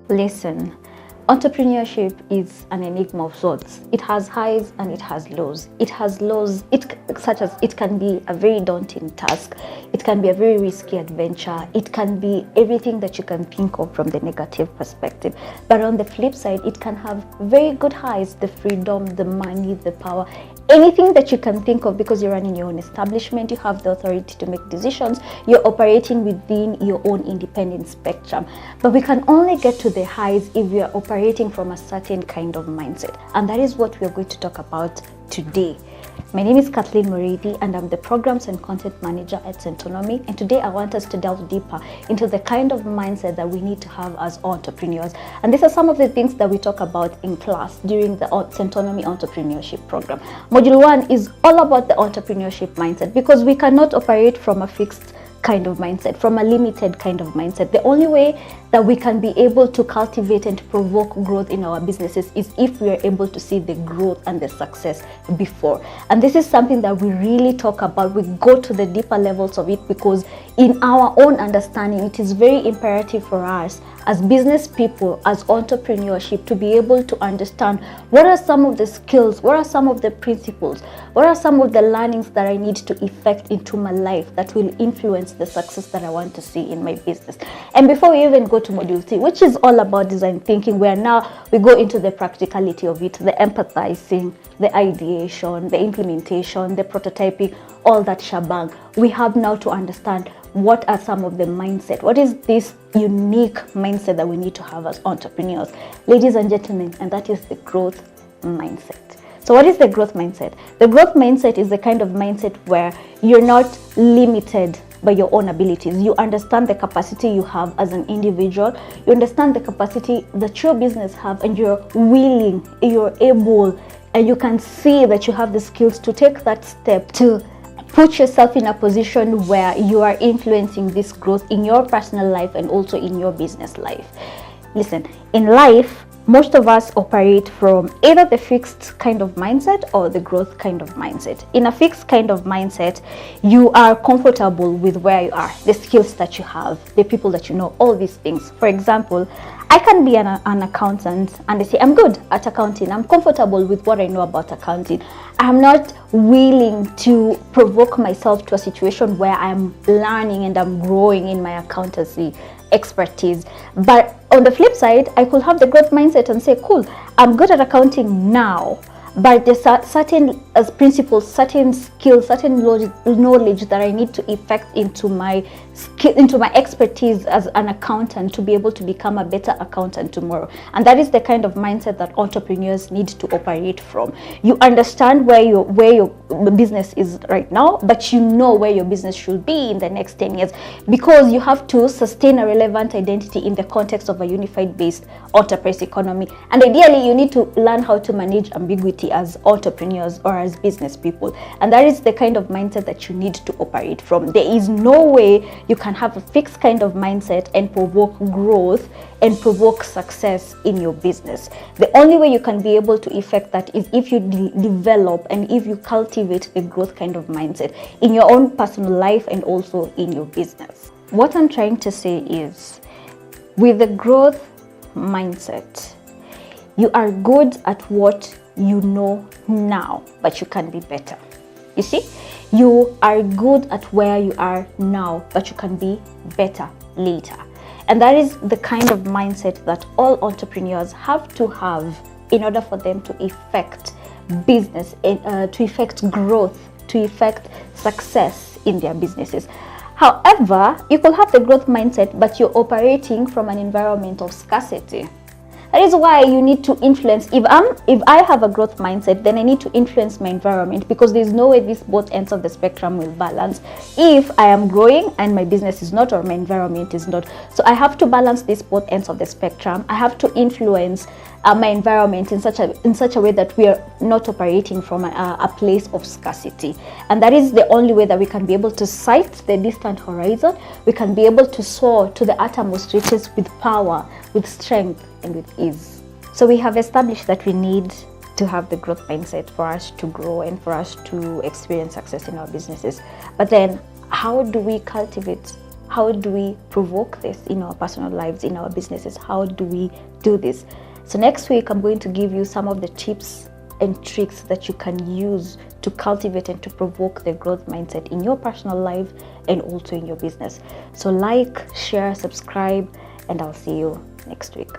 Listen, entrepreneurship is an enigma of sorts. It has highs and it has lows. It has lows, such as it can be a very daunting task. It can be a very risky adventure. It can be everything that you can think of from the negative perspective. But on the flip side, it can have very good highs, the freedom, the money, the power, anything that you can think of, because you're running your own establishment, you have the authority to make decisions, you're operating within your own independent spectrum. But we can only get to the highs if we are operating from a certain kind of mindset. And that is what we are going to talk about today. My name is Kathleen Mureithi and I'm the Programs and Content Manager at Centonomy. And today I want us to delve deeper into the kind of mindset that we need to have as entrepreneurs. And these are some of the things that we talk about in class during the Centonomy Entrepreneurship Program. Module 1 is all about the entrepreneurship mindset, because we cannot operate from a fixed kind of mindset, from a limited kind of mindset. The only way that we can be able to cultivate and provoke growth in our businesses is if we are able to see the growth and the success before. And this is something that we really talk about. We go to the deeper levels of it, because in our own understanding, it is very imperative for us as business people, as entrepreneurship, to be able to understand what are some of the skills, what are some of the principles, what are some of the learnings that I need to effect into my life that will influence the success that I want to see in my business. And before we even go to module 3, which is all about design thinking, where now we go into the practicality of it, the empathizing, the ideation, the implementation, the prototyping, all that shebang, we have now to understand what are some of the mindset. What is this unique mindset that we need to have as entrepreneurs, ladies and gentlemen? And that is the growth mindset. So what is the growth mindset? The growth mindset is the kind of mindset where you're not limited by your own abilities. You understand the capacity you have as an individual. You understand the capacity that your business have, and you're willing, you're able, and you can see that you have the skills to take that step to put yourself in a position where you are influencing this growth in your personal life and also in your business life. Listen, in life, most of us operate from either the fixed kind of mindset or the growth kind of mindset. In a fixed kind of mindset, you are comfortable with where you are, the skills that you have, the people that you know, all these things. For example, I can be an accountant and I say, I'm good at accounting. I'm comfortable with what I know about accounting. I'm not willing to provoke myself to a situation where I'm learning and I'm growing in my accountancy expertise. But on the flip side, I could have the growth mindset and say, cool, I'm good at accounting now, but there's certain principles, certain skills, certain knowledge that I need to effect into my expertise as an accountant to be able to become a better accountant tomorrow. And that is the kind of mindset that entrepreneurs need to operate from. You understand where your business is right now, but you know where your business should be in the next 10 years, because you have to sustain a relevant identity in the context of a unified based enterprise economy. And ideally, you need to learn how to manage ambiguity as entrepreneurs or as business people. And that is the kind of mindset that you need to operate from. There is no way you can have a fixed kind of mindset and provoke growth and provoke success in your business. The only way you can be able to effect that is if you develop and if you cultivate the growth kind of mindset in your own personal life and also in your business. What I'm trying to say is, with the growth mindset, you are good at what you know now, but you can be better. You see, you are good at where you are now, but you can be better later. And that is the kind of mindset that all entrepreneurs have to have in order for them to effect business, to effect growth, to effect success in their businesses. However, you could have the growth mindset, but you're operating from an environment of scarcity. That is why you need to influence. If I have a growth mindset, then I need to influence my environment, because there's no way these both ends of the spectrum will balance if I am growing and my business is not, or my environment is not. So I have to balance these both ends of the spectrum. I have to influence my environment in such a way that we are not operating from a place of scarcity. And that is the only way that we can be able to sight the distant horizon. We can be able to soar to the uttermost reaches with power, with strength, and with ease. So we have established that we need to have the growth mindset for us to grow and for us to experience success in our businesses. But then, how do we cultivate How do we provoke this in our personal lives, in our businesses? How do we do this? So next week, I'm going to give you some of the tips and tricks that you can use to cultivate and to provoke the growth mindset in your personal life and also in your business. So like, share, subscribe, and I'll see you next week.